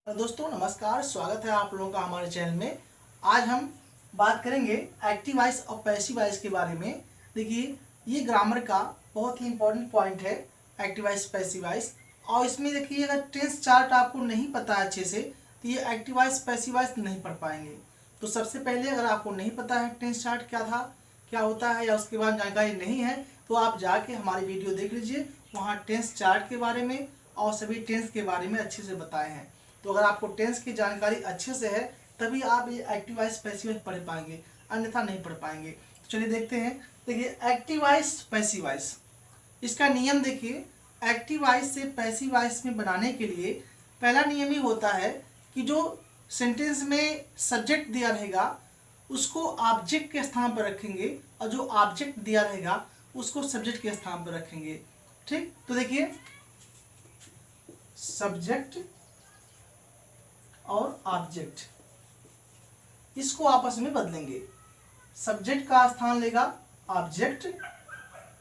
दोस्तों नमस्कार, स्वागत है आप लोगों का हमारे चैनल में। आज हम बात करेंगे एक्टिव वॉइस और पैसिव वॉइस के बारे में। देखिए, ये ग्रामर का बहुत ही इंपॉर्टेंट पॉइंट है, एक्टिव वॉइस पैसिव वॉइस। और इसमें देखिए, अगर टेंस चार्ट आपको नहीं पता है अच्छे से तो ये एक्टिव वॉइस पैसिव वॉइस नहीं पढ़ पाएंगे। तो सबसे पहले अगर आपको नहीं पता है टेंस चार्ट क्या था, क्या होता है, या उसके बाद जानकारी नहीं है, तो आप जाके हमारी वीडियो देख लीजिए। वहाँ टेंस चार्ट के बारे में और सभी टेंस के बारे में अच्छे से बताए हैं। तो अगर आपको टेंस की जानकारी अच्छे से है तभी आप ये एक्टिव वॉइस पैसिव वॉइस पढ़ पाएंगे, अन्यथा नहीं पढ़ पाएंगे। तो चलिए देखते हैं। देखिए, एक्टिव वॉइस पैसिव वॉइस, इसका नियम देखिए। एक्टिव वॉइस से पैसिव वॉइस में बनाने के लिए पहला नियम ही होता है कि जो सेंटेंस में सब्जेक्ट दिया रहेगा उसको ऑब्जेक्ट के स्थान पर रखेंगे, और जो ऑब्जेक्ट दिया रहेगा उसको सब्जेक्ट के स्थान पर रखेंगे। ठीक, तो देखिए, सब्जेक्ट और ऑब्जेक्ट इसको आपस में बदलेंगे। सब्जेक्ट का स्थान लेगा ऑब्जेक्ट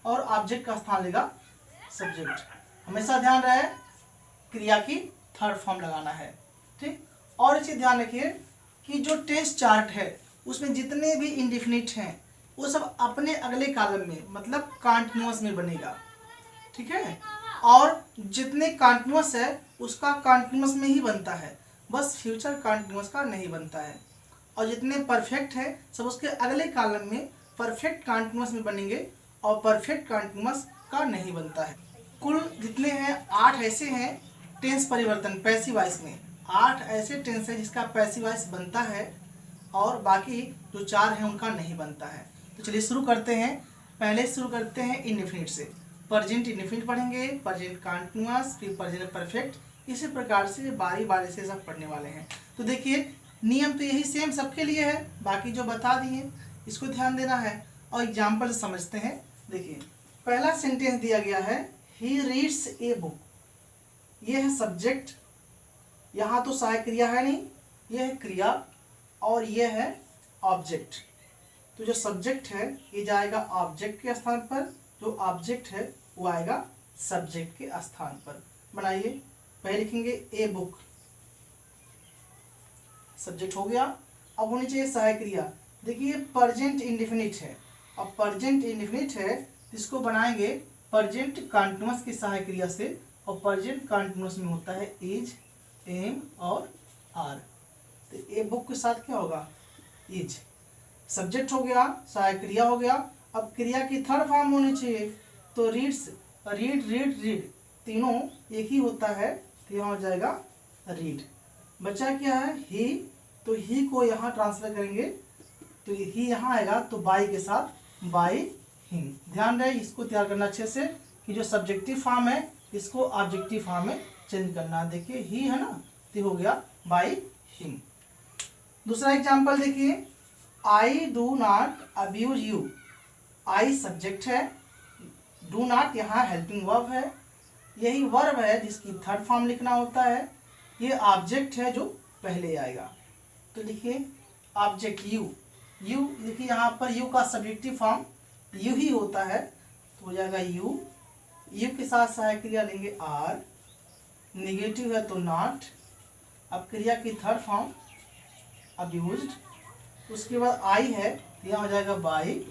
और ऑब्जेक्ट का स्थान लेगा सब्जेक्ट। हमेशा ध्यान रहे क्रिया की थर्ड फॉर्म लगाना है। ठीक, और इसे ध्यान रखिए कि जो टेंस चार्ट है उसमें जितने भी इंडिफिनिट हैं वो सब अपने अगले कॉलम में, मतलब कॉन्टिन्यूअस में बनेगा। ठीक है, और जितने कॉन्टिन्यूअस है उसका कॉन्टिन्यूअस में ही बनता है, बस फ्यूचर कॉन्टिन्यूअस का नहीं बनता है। और जितने परफेक्ट है सब उसके अगले कॉलम में परफेक्ट कॉन्टिन्यूअस में बनेंगे, और परफेक्ट कॉन्टिन्यूअस का नहीं बनता है। कुल जितने हैं 8 ऐसे हैं टेंस परिवर्तन पैसिव वॉइस में। 8 ऐसे टेंस है जिसका पैसिव वॉइस बनता है और बाकी जो 4 हैं उनका नहीं बनता है। तो चलिए शुरू करते हैं। पहले शुरू करते हैं इंडेफिनिट से। प्रेजेंट इंडेफिनिट पढ़ेंगे, प्रेजेंट कॉन्टिन्यूअस, फिर प्रेजेंट परफेक्ट। इसी प्रकार से बारी बारी से सब पढ़ने वाले हैं। तो देखिए, नियम तो यही सेम सबके लिए है, बाकी जो बता दिए इसको ध्यान देना है और एग्जाम्पल समझते हैं। देखिए, पहला सेंटेंस दिया गया है, ही रीड्स ए बुक। ये है सब्जेक्ट, यहाँ तो सहायक क्रिया है नहीं, ये है क्रिया, और ये है ऑब्जेक्ट। तो जो सब्जेक्ट है ये जाएगा ऑब्जेक्ट के स्थान पर, जो ऑब्जेक्ट है वो आएगा सब्जेक्ट के स्थान पर। बनाइए, पहले लिखेंगे ए बुक, सब्जेक्ट हो गया। अब होनी चाहिए सहायक क्रिया। देखिए, प्रेजेंट इंडेफिनिट है, अब प्रेजेंट इंडेफिनिट है इसको बनाएंगे प्रेजेंट कॉन्टिन्यूअस की सहायक क्रिया से, और प्रेजेंट कॉन्टिन्यूअस में होता है इज, एम और आर। तो ए बुक के साथ क्या होगा, इज। सब्जेक्ट हो गया, सहायक क्रिया हो गया। अब क्रिया की थर्ड फॉर्म होनी चाहिए, तो रीड्स, रीड रीड रीड तीनों एक ही होता है, तो यहाँ हो जाएगा रीड। बचा क्या है, ही, तो ही को यहाँ ट्रांसफर करेंगे तो ही यहाँ आएगा, तो बाई के साथ बाई हिम। ध्यान रहे इसको तैयार करना अच्छे से कि जो सब्जेक्टिव फॉर्म है इसको ऑब्जेक्टिव फॉर्म में चेंज करना। देखिए, ही है ना, तो हो गया बाई हिम। दूसरा एग्जाम्पल देखिए, I do not abuse you. I subject है, डू नॉट यहाँ हेल्पिंग वर्ब है, यही वर्ब है जिसकी थर्ड फॉर्म लिखना होता है। ये ऑब्जेक्ट है जो पहले आएगा, तो लिखिए ऑब्जेक्ट यू। यू देखिए, यहाँ पर यू का सब्जेक्टिव फॉर्म यू ही होता है, तो हो जाएगा यू। यू के साथ सहायक क्रिया लेंगे आर, नेगेटिव है तो नॉट। अब क्रिया की थर्ड फॉर्म अब्यूज्ड, उसके बाद आई है, यहाँ हो जाएगा by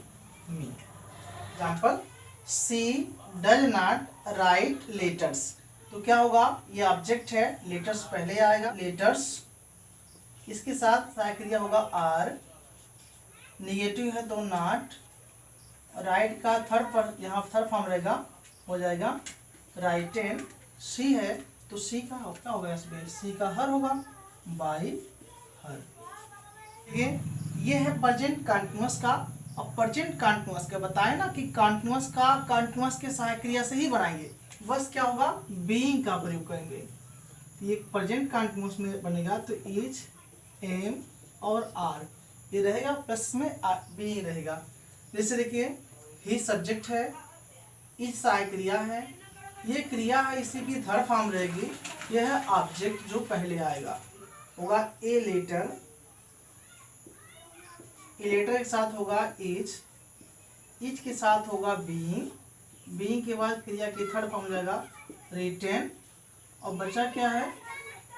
me. Example, she does not write letters. तो क्या होगा, ये ऑब्जेक्ट है, लेटर्स पहले आएगा, लेटर्स। इसके साथ सहायक क्रिया होगा आर, निगेटिव है तो नॉट। राइट का थर्ड पर यहाँ थर्ड फॉर्म रहेगा, हो जाएगा राइटेन। सी है तो सी का क्या होगा, इसमें सी का हर होगा, बाई हर। ये है प्रेजेंट कॉन्टिन्यूअस का। अब प्रेजेंट कॉन्टिन्यूअस का बताए ना कि कॉन्टिन्यूअस का कॉन्टिन्यूअस के सहायक क्रिया से ही बनाएंगे, बस क्या होगा, बीइंग का प्रयोग करेंगे। ये प्रेजेंट कॉन्टिन्यूअस में बनेगा तो इज, एम और आर ये रहेगा, प्लस में बीइंग रहेगा। जैसे देखिए, ही सब्जेक्ट है, इज सहायक क्रिया है, ये क्रिया है, इसी की थर्ड फॉर्म रहेगी, यह है ऑब्जेक्ट जो पहले आएगा, होगा ए लेटर। ए लेटर के साथ होगा इज, इज के साथ होगा बीइंग, बीइंग के बाद क्रिया की थर्ड फॉर्म हो जाएगा रिटेन। और बचा क्या है,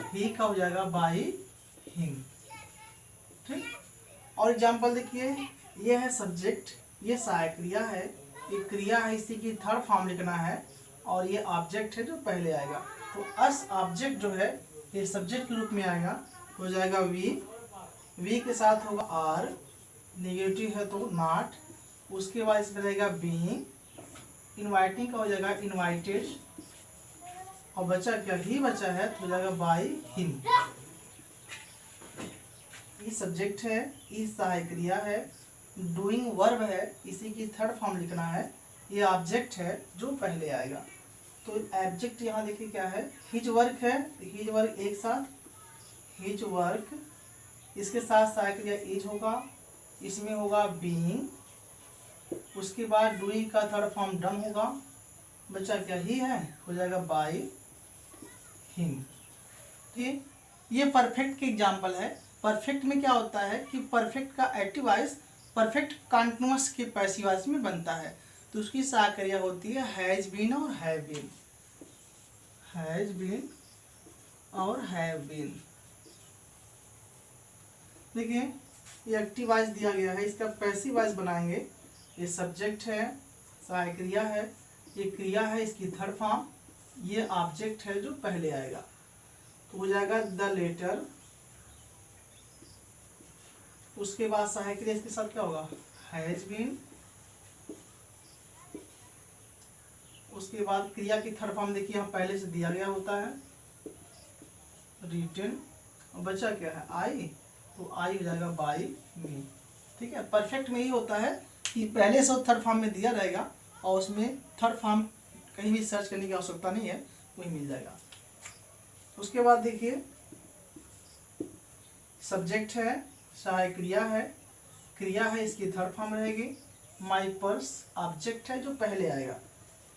ही का हो जाएगा बाई हिम। ठीक। और एग्जाम्पल देखिए, ये है सब्जेक्ट, ये सहायक क्रिया है, ये क्रिया है, इसी की थर्ड फॉर्म लिखना है, और ये ऑब्जेक्ट है जो पहले आएगा। तो अस ऑब्जेक्ट जो है ये सब्जेक्ट के रूप में आएगा, हो जाएगा वी के साथ होगा आर, नेगेटिव है तो नॉट, उसके बाद इसमें रहेगा बीइंग, इनवाइटिंग का हो जाएगा इनवाइटेड, और बचा क्या, ही बचा है तो हो जाएगा बाई हिम। ये सब्जेक्ट है, ये सहायक क्रिया है, डूइंग वर्ब है, इसी की थर्ड फॉर्म लिखना है, ये ऑब्जेक्ट है जो पहले आएगा। तो ऑब्जेक्ट यहाँ देखिए क्या है, हिज वर्क है, हिज वर्क एक साथ, हिज वर्क, इसके साथ सहायक क्रिया इज होगा, इसमें होगा बीइंग, उसके बाद डूइंग का थर्ड फॉर्म डन होगा, बच्चा क्या ही है, हो जाएगा बाई हिम। ठीक, ये परफेक्ट के एग्जाम्पल है। परफेक्ट में क्या होता है कि परफेक्ट का एक्टिव वॉइस परफेक्ट कंटीन्यूअस के पैसिव वॉइस में बनता है, तो उसकी सहायक क्रिया होती है हैज बीन और हैव बीन, हैज बीन और हैव बीन। देखिए ये एक्टिव वॉइस दिया गया है, इसका पैसिव वॉइस बनाएंगे। ये सब्जेक्ट है, सहायक क्रिया है, ये क्रिया है, इसकी थर्ड फॉर्म, ये ऑब्जेक्ट है जो पहले आएगा, तो हो जाएगा द लेटर, उसके बाद सहायक क्रिया इसके साथ क्या होगा, हैज बीन, उसके बाद क्रिया की थर्ड फॉर्म देखिए यहाँ पहले से दिया गया होता है, रिटन, और बचा क्या है आई, तो आई हो जाएगा बाई मी। ठीक है, परफेक्ट में ही होता है कि पहले से थर्ड फॉर्म में दिया रहेगा, और उसमें थर्ड फॉर्म कहीं भी सर्च करने की आवश्यकता नहीं है, वही मिल जाएगा। उसके बाद देखिए सब्जेक्ट है, सहायक क्रिया है, इसकी थर्ड फॉर्म रहेगी, माई पर्स, ऑब्जेक्ट है जो पहले आएगा,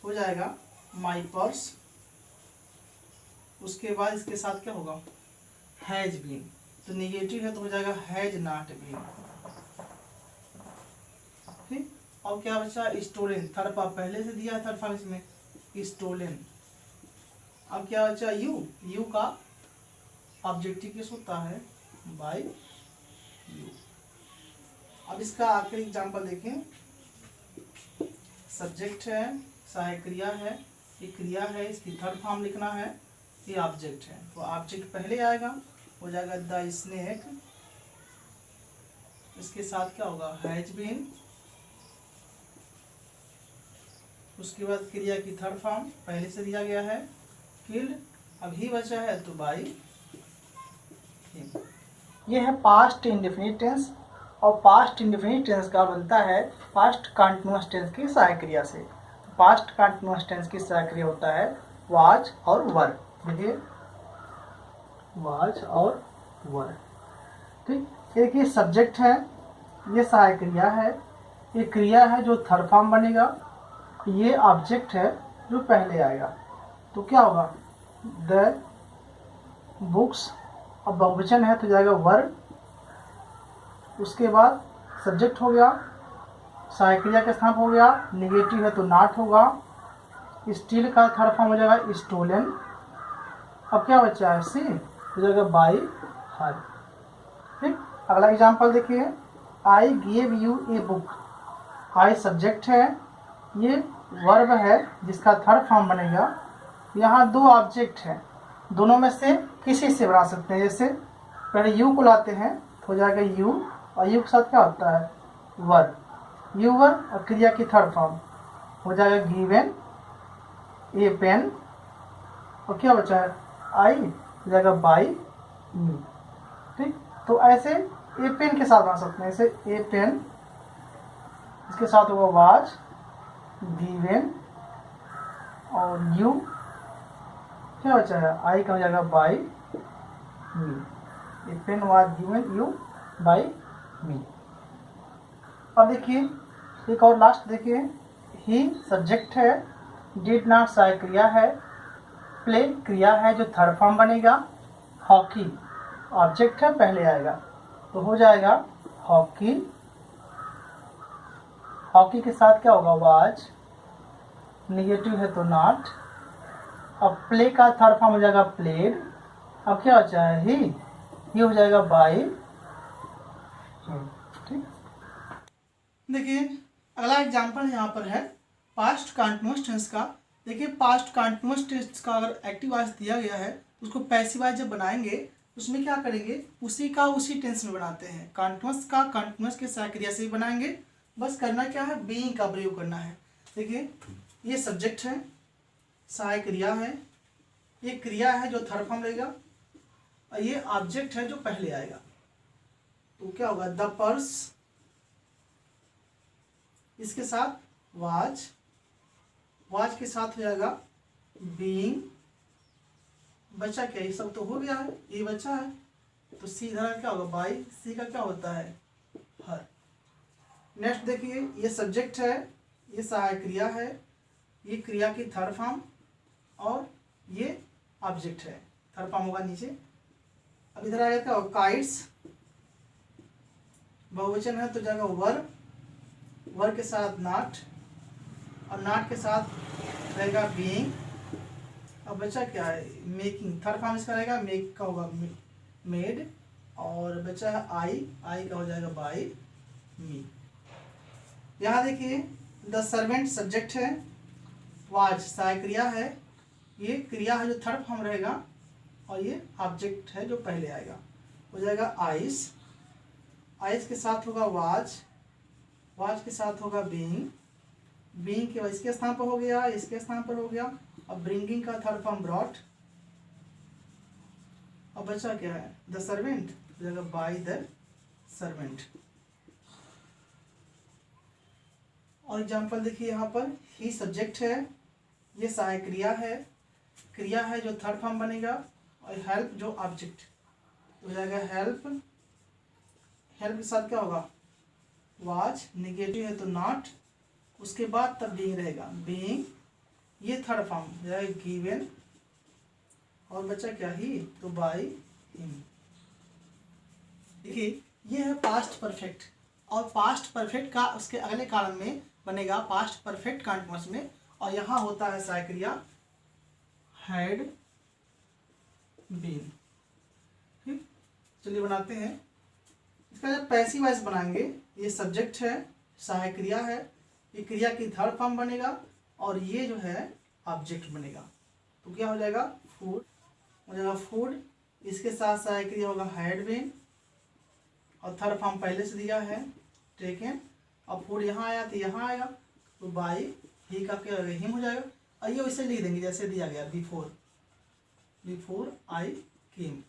हो जाएगा माई पर्स, उसके बाद इसके साथ क्या होगा, हैज बीन, तो नेगेटिव है तो हो जाएगा हैज नॉट बीन। ठीक, और क्या बचा, स्टोलन, थर्ड फॉर्म पहले से दिया है, थर्ड फॉर्म इसमें स्टोलन। अब क्या बचा, यू का ऑब्जेक्टिव केस होता है बाय यू। अब इसका आखिरी एग्जांपल देखें, सब्जेक्ट है, सहायक क्रिया है, ये क्रिया है, इसकी थर्ड फॉर्म लिखना है, ये ऑब्जेक्ट है, तो ऑब्जेक्ट पहले आएगा, हो जाएगा द स्नेक, इसके साथ क्या होगा, हैज बीन, उसके बाद क्रिया की थर्ड फॉर्म पहले से दिया गया है, किल्ड, अब ही बचा है तो बाई हिम। ये है पास्ट इंडेफिनिट टेंस, और पास्ट इंडेफिनिट टेंस का बनता है पास्ट कंटीन्यूअस टेंस की सहायक क्रिया से। पास्ट कंटीन्यूअस टेंस की सहायक क्रिया होता है वाज और वर, देखिए वाज और वर। ठीक, देखिए सब्जेक्ट है, ये सहायक क्रिया है, ये क्रिया है जो थर्ड फॉर्म बनेगा, ये ऑब्जेक्ट है जो पहले आएगा, तो क्या होगा, द बुक्स, अब बहुवचन है तो जाएगा वर, उसके बाद सब्जेक्ट हो गया, सहायक क्रिया के स्थान हो गया, नेगेटिव है तो नॉट होगा, स्टील का थर्ड फॉर्म हो जाएगा स्टोलन, अब क्या बचा है, सी हो जाएगा बाई हर। ठीक, अगला एग्जांपल देखिए, I give U a book, I subject है, ये वर्ब है जिसका थर्ड फॉर्म बनेगा, यहाँ दो ऑब्जेक्ट हैं, दोनों में से किसी से बना सकते हैं, जैसे पहले यू को लाते हैं तो हो जाएगा यू, और यू के साथ क्या होता है, वर, यू वर, और क्रिया की थर्ड फॉर्म हो जाएगा गिवन ए पेन, और क्या बचा है, आई हो जाएगा बाई मी। ठीक, तो ऐसे ए पेन के साथ बना सकते हैं, ऐसे ए पेन, इसके साथ होगा वाज, गिवन, और यू क्या बचा है, आई का हो जाएगा by me, a pen was given you by me. अब देखिए एक और लास्ट देखिए, ही सब्जेक्ट है, डिड नॉट सहायक क्रिया है, प्ले क्रिया है जो थर्ड फॉर्म बनेगा, हॉकी ऑब्जेक्ट है पहले आएगा, तो हो जाएगा हॉकी, हॉकी के साथ क्या होगा, वाज, नेगेटिव है तो नॉट, अब प्ले का थर्ड फॉर्म हो जाएगा प्लेड, अब क्या बचा है ही, ये हो जाएगा बाई। ठीक, देखिए अगला एग्जांपल यहाँ पर है पास्ट कंटीन्यूअस टेंस का। देखिए पास्ट कंटीन्यूअस टेंस का अगर एक्टिव वॉइस दिया गया है, उसको पैसिव वॉइस जब बनाएंगे उसमें क्या करेंगे, उसी का उसी टेंस में बनाते हैं। कंटीन्यूअस का कंटीन्यूअस के सहायक क्रिया से ही बनाएंगे। बस करना क्या है, बीइंग का प्रयोग करना है। देखिए ये सब्जेक्ट है, सहायक क्रिया है, ये क्रिया है जो थर्ड फॉर्म लेगा, और ये ऑब्जेक्ट है जो पहले आएगा। तो क्या होगा, द पर्स, इसके साथ वाज, वाज के साथ हो जाएगा बीइंग। बचा क्या, ये सब तो हो गया है, ये बचा है, तो सी इधर क्या होगा बाई, सी का क्या होता है हर। नेक्स्ट देखिए ये सब्जेक्ट है, ये सहायक क्रिया है, ये क्रिया की थर्ड फॉर्म, और ये ऑब्जेक्ट है, थर्ड फॉर्म होगा नीचे। अब इधर आएगा क्या होगा, काइट्स, बहुवचन है तो जाएगा वर, वर के साथ नॉट, और नॉट के साथ रहेगा बीइंग। अब बचा क्या है, मेकिंग, थर्ड फॉर्म इसका रहेगा, मेक का होगा मेड, और बचा है आई, आई का हो जाएगा बाई मी। यहाँ देखिए द सर्वेंट सब्जेक्ट है, वाज सहायक क्रिया है, ये क्रिया है जो थर्ड फॉर्म रहेगा, और ये ऑब्जेक्ट है जो पहले आएगा, हो जाएगा आइस। आइस के साथ होगा वाज, वाज के साथ होगा बीइंग, बीइंग के इसके स्थान पर हो गया, इसके स्थान पर हो गया। अब ब्रिंगिंग का थर्ड फॉर्म ब्रॉट। अब बचा क्या है, द सर्वेंट, हो जाएगा बाय द सर्वेंट। और एग्जाम्पल देखिए यहाँ पर, ही सब्जेक्ट है, ये सहायक क्रिया है, क्रिया है जो थर्ड फॉर्म बनेगा, और हेल्प जो ऑब्जेक्ट, तो हो जाएगा हेल्प। हेल्प के साथ क्या होगा, वाज, निगेटिव है तो नॉट, उसके बाद तब बीइंग रहेगा, बीइंग, ये थर्ड फॉर्म हो जाएगा गिवन, और बचा क्या ही, तो बाय हिम। देखिए ये है पास्ट परफेक्ट, और पास्ट परफेक्ट का उसके अगले कॉलम में बनेगा पास्ट परफेक्ट कंटीन्यूअस में, और यहाँ होता है सहायक क्रिया हैड बीन। ठीक, चलिए बनाते हैं। इसका जब पैसिव वॉइस बनाएंगे, ये सब्जेक्ट है, सहायक क्रिया है, ये क्रिया की थर्ड फॉर्म बनेगा, और ये जो है ऑब्जेक्ट बनेगा। तो क्या हो जाएगा, फूड हो जाएगा फूड, इसके साथ सहायक क्रिया होगा हैड बीन, और थर्ड फॉर्म पहले से दिया है टेकन, और फूड यहाँ आया तो यहाँ आएगा, तो बाई ही का क्या होगा, हिम हो जाएगा। आइए वैसे लिख देंगे जैसे दिया गया, बिफोर, बिफोर आई केम।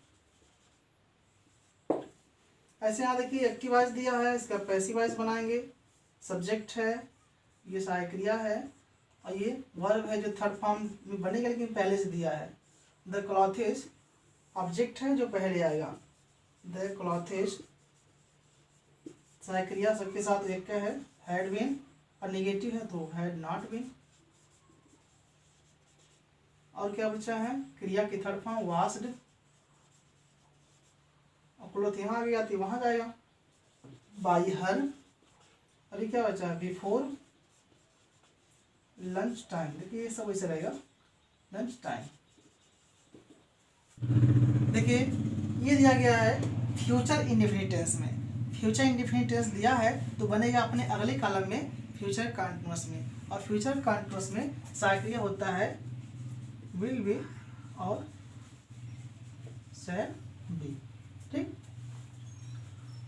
ऐसे यहाँ देखिए एक्टिव वॉइस दिया है, इसका पैसिव वॉइस बनाएंगे। सब्जेक्ट है, ये सहायक क्रिया है, और ये वर्ब है जो थर्ड फॉर्म में बनेगा लेकिन पहले से दिया है। द क्लॉथेज ऑब्जेक्ट है जो पहले आएगा, द क्लॉथेज सहायक क्रिया सबके साथ एक का है, हैड बीन, और निगेटिव है तो हैड नॉट बीन। और क्या बचा है, क्रिया की थर्ड फॉर्म वास्ड, और क्लॉथ यहाँ आ गया तो वहाँ जाएगा, बाई हर। अभी क्या बचा है, बिफोर लंच टाइम। देखिए ये सब वैसे रहेगा, लंच टाइम। देखिए ये दिया गया है फ्यूचर इंडेफिनिट टेंस में, फ्यूचर इंडेफिनिट टेंस दिया है तो बनेगा अपने अगले कॉलम में फ्यूचर कंटीन्यूअस में, और फ्यूचर कंटीन्यूअस में सहायक क्रिया होता है विल बी और शैल बी। ठीक,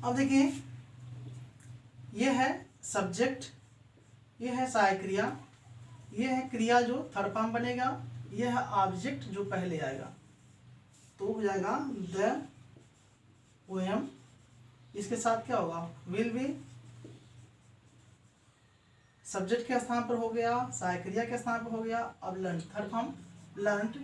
अब देखिए ये है सब्जेक्ट, ये है सहायक क्रिया, ये है क्रिया जो थर्ड फॉर्म बनेगा, ये है ऑब्जेक्ट जो पहले आएगा, तो हो जाएगा द पोएम। इसके साथ क्या होगा, विल बी, सब्जेक्ट के स्थान पर हो गया, सहायक क्रिया के स्थान पर हो गया। अब लर्न, थर्ड फॉर्म लर्नड,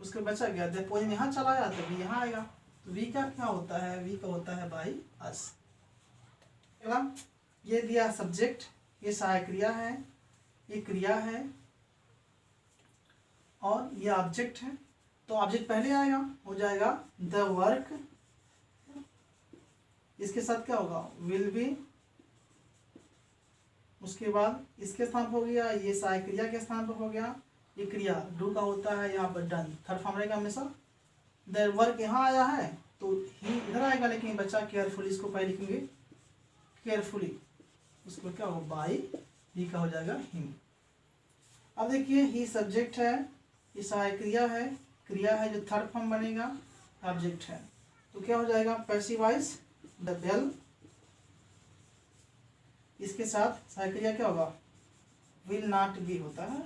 उसके बचा गया द पोएम, यहाँ चला आया तो वी यहाँ आएगा, तो वी का क्या होता है, वी का होता है बाई अस। ये दिया सब्जेक्ट, ये सहायक क्रिया है, ये क्रिया है, और ये ऑब्जेक्ट है, तो ऑब्जेक्ट पहले आएगा, हो जाएगा द वर्क। इसके साथ क्या होगा, विल बी, उसके बाद इसके स्थान पर हो गया, ये सहायक क्रिया के स्थान पर हो गया, ये क्रिया डू का होता है, यहाँ पर डन थर्ड फॉर्म रहेगा हमेशा। देयर वर्क यहाँ आया है तो ही इधर आएगा, लेकिन बच्चा केयरफुली इसको पहले लिखेंगे केयरफुली, उसको क्या होगा बाई, ही का हो जाएगा हिम। अब देखिए ही सब्जेक्ट है, ये सहायक क्रिया है जो थर्ड फॉर्म बनेगा, ऑब्जेक्ट है, तो क्या हो जाएगा पैसिवाइज द बेल, इसके साथ सहायक क्रिया क्या होगा विल नॉट बी होता है,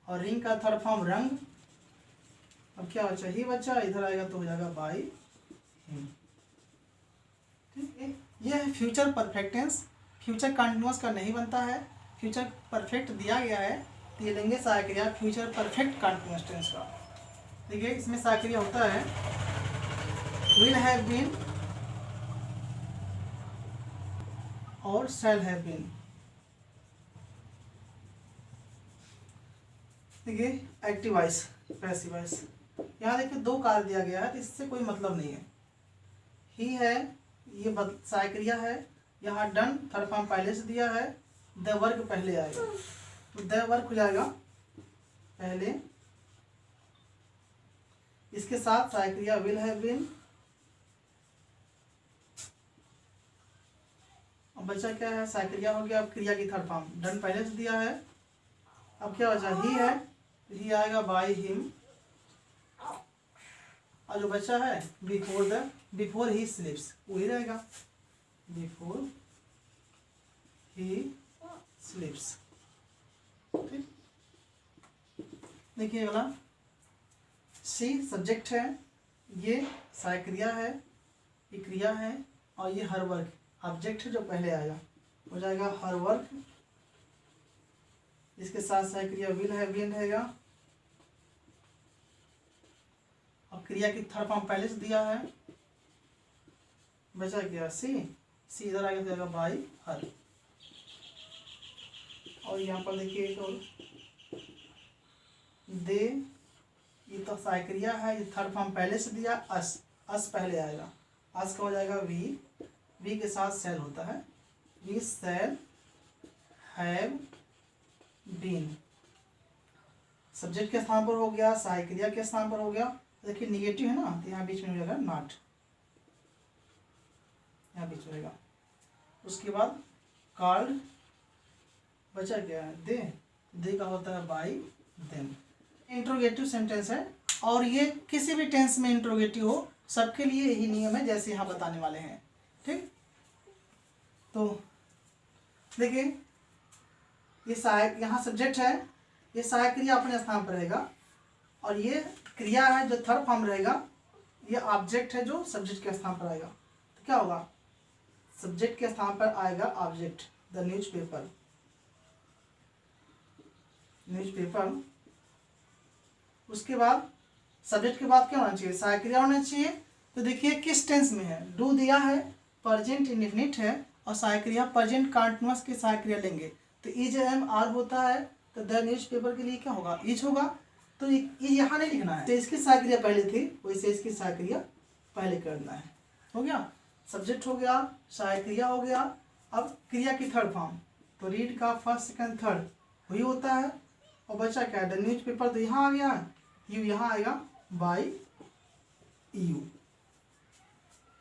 और रिंग का थर्ड फॉर्म रंग। अब क्या बचा ही बचा, इधर आएगा तो हो जाएगा बाई हिम। ठीक है, ये है future perfect tense. Future continuous का नहीं बनता है, फ्यूचर परफेक्ट दिया गया है तो ये लेंगे सहायक क्रिया फ्यूचर परफेक्ट कंटिन्यूअस टेंस का। देखिए इसमें सहायक क्रिया होता है विल हैव बीन और शैल हैव बीन। देखिए एक्टिव वॉइस पैसिव वॉइस, यहाँ देखिए दो कार्य दिया गया है तो इससे कोई मतलब नहीं है। ही है ये सहायक क्रिया है, यहाँ डन थर्ड फॉर्म पहले से दिया है, द वर्क पहले आएगा तो द वर्क हो जाएगा पहले, इसके साथ सहायक क्रिया विल हैव बीन। अब बचा क्या है सहायक क्रिया हो गया, अब क्रिया की थर्ड फॉर्म डन पहले से दिया है, अब क्या बचा ही है, ही आएगा बाय हिम, और जो बचा है बिफोर ही स्लीप्स वही रहेगा बिफोर ही स्लीप्स। ठीक, देखिए अगला सी सब्जेक्ट है, ये सहायक क्रिया है, ये क्रिया है, और ये हर वर्क ऑब्जेक्ट है जो पहले आएगा, हो जाएगा हर वर्क, इसके साथ सहायक क्रिया विल हैव बीन रहेगा। अब क्रिया की थर्ड फॉर्म पहले से दिया है, बचा गया सी इधर आगे जाएगा बाई हर, और यहाँ पर देखिए एक और दे, ये तो सहायक क्रिया है, ये थर्ड फॉर्म पहले से दिया, अस पहले आएगा, अस का हो जाएगा वी के साथ सेल होता है, we shall have been, subject के स्थान पर हो गया, सहायक क्रिया के स्थान पर हो गया। देखिए निगेटिव है ना तो यहाँ बीच में हो जाएगा नॉट, यहाँ बीच में रहेगा। उसके बाद कॉल्ड, बचा क्या है दे का होता है बाई देम। इंट्रोगेटिव सेंटेंस है और ये किसी भी टेंस में इंट्रोगेटिव हो सबके लिए यही नियम है जैसे यहाँ बताने वाले हैं। ठीक, तो देखिए ये सहायक, यहाँ सब्जेक्ट है, ये सहायक क्रिया अपने स्थान पर रहेगा, और ये क्रिया है जो थर्ड फॉर्म रहेगा, ये ऑब्जेक्ट है जो सब्जेक्ट के स्थान पर आएगा। तो क्या होगा सब्जेक्ट के स्थान पर आएगा ऑब्जेक्ट, द न्यूज़पेपर, न्यूज़पेपर। उसके बाद सब्जेक्ट के बाद क्या होना चाहिए सहायक क्रिया होना चाहिए। तो देखिए किस टेंस में है, डू दिया है, प्रेजेंट इंडेफिनिट है, और सहायक क्रिया प्रेजेंट कंटीन्यूअस की सहायक क्रिया लेंगे तो इज एम आर होता है, तो द न्यूज़पेपर के लिए क्या होगा इज होगा, तो इज यहाँ नहीं लिखना है, तो इसकी सहायक क्रिया पहले थी वैसे इसकी सहायक क्रिया पहले करना है। हो गया, सब्जेक्ट हो गया, सहायक क्रिया हो गया। अब क्रिया की थर्ड फॉर्म, तो रीड का फर्स्ट सेकंड थर्ड वही होता है, और बचा क्या है द न्यूज़पेपर, तो यहाँ आ गया, यू यहाँ आएगा बाई यू।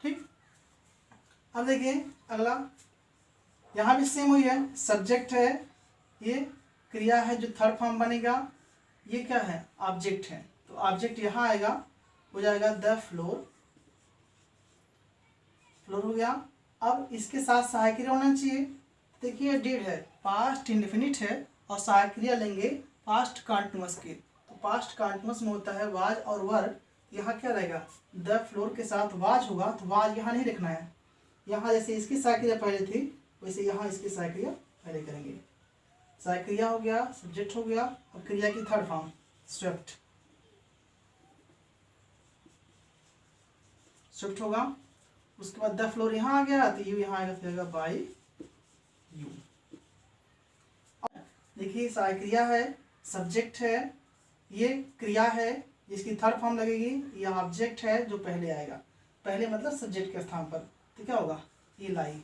ठीक, अब देखिए अगला, यहाँ भी सेम हुई है, सब्जेक्ट है, ये क्रिया है जो थर्ड फॉर्म बनेगा, ये क्या है ऑब्जेक्ट है, तो ऑब्जेक्ट यहाँ आएगा, हो जाएगा द फ्लोर, फ्लोर हो गया। अब इसके साथ सहायक क्रिया होना चाहिए, देखिए डिड है, पास्ट इंडेफिनिट है, और सहायक क्रिया लेंगे पास्ट कंटीन्यूअस के, तो पास्ट कंटीन्यूअस में होता है वाज और वर, यहाँ क्या रहेगा द फ्लोर के साथ वाज होगा, तो वाज यहाँ नहीं लिखना है, यहाँ जैसे इसकी सहायक क्रिया पहले थी वैसे यहाँ इसकी सहायक क्रिया पहले करेंगे। सहायक क्रिया हो गया, सब्जेक्ट हो गया, अब क्रिया की थर्ड फॉर्म स्वेप्ट, स्वेप्ट होगा। उसके बाद द फ्लोर यहाँ आ गया, तो यू यहाँ आएगा, तो आएगा बाई यू। देखिए सहायक क्रिया है, सब्जेक्ट है, ये क्रिया है जिसकी थर्ड फॉर्म लगेगी, ये ऑब्जेक्ट है जो पहले आएगा, पहले मतलब सब्जेक्ट के स्थान पर, तो क्या होगा ये लाई।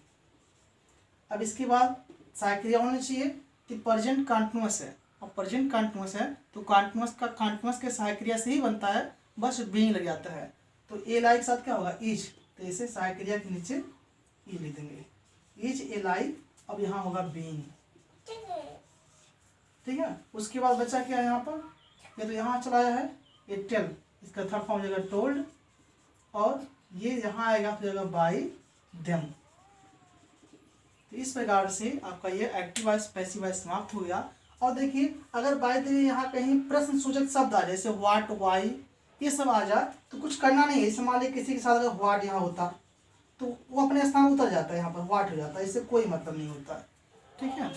अब इसके बाद सहायक क्रिया होनी चाहिए कि प्रेजेंट कंटीन्यूअस है, और प्रेजेंट कंटिन्यूअस है तो कंटिन्यूअस के सहायक क्रिया से ही बनता है, बस बीइंग लग जाता है। तो ए लाई के साथ क्या होगा, इज, तो इसे सहायक क्रिया के नीचे ई लिख देंगे, इज ए लाई। अब यहाँ होगा बीइंग, ठीक है। उसके बाद बचा क्या है यहाँ पर, ये तो यहाँ चलाया है ए टेल, इसका थर्ड फॉर्म हो जाएगा टोल्ड, और ये यहाँ आएगा तो जाएगा बाय देम। तो इस प्रकार से आपका ये एक्टिव वॉइस पैसिव वॉइस समाप्त हो गया। और देखिए अगर बाय द वे यहाँ कहीं प्रश्न सूचक शब्द आ जाए, जैसे व्हाट, वाई, ये सब आ जाए तो कुछ करना नहीं है। जैसे मान लीजिए किसी के साथ अगर व्हाट यहाँ होता तो वो अपने स्थान उतर जाता है, यहाँ पर व्हाट हो जाता है, इससे कोई मतलब नहीं होता है, ठीक है।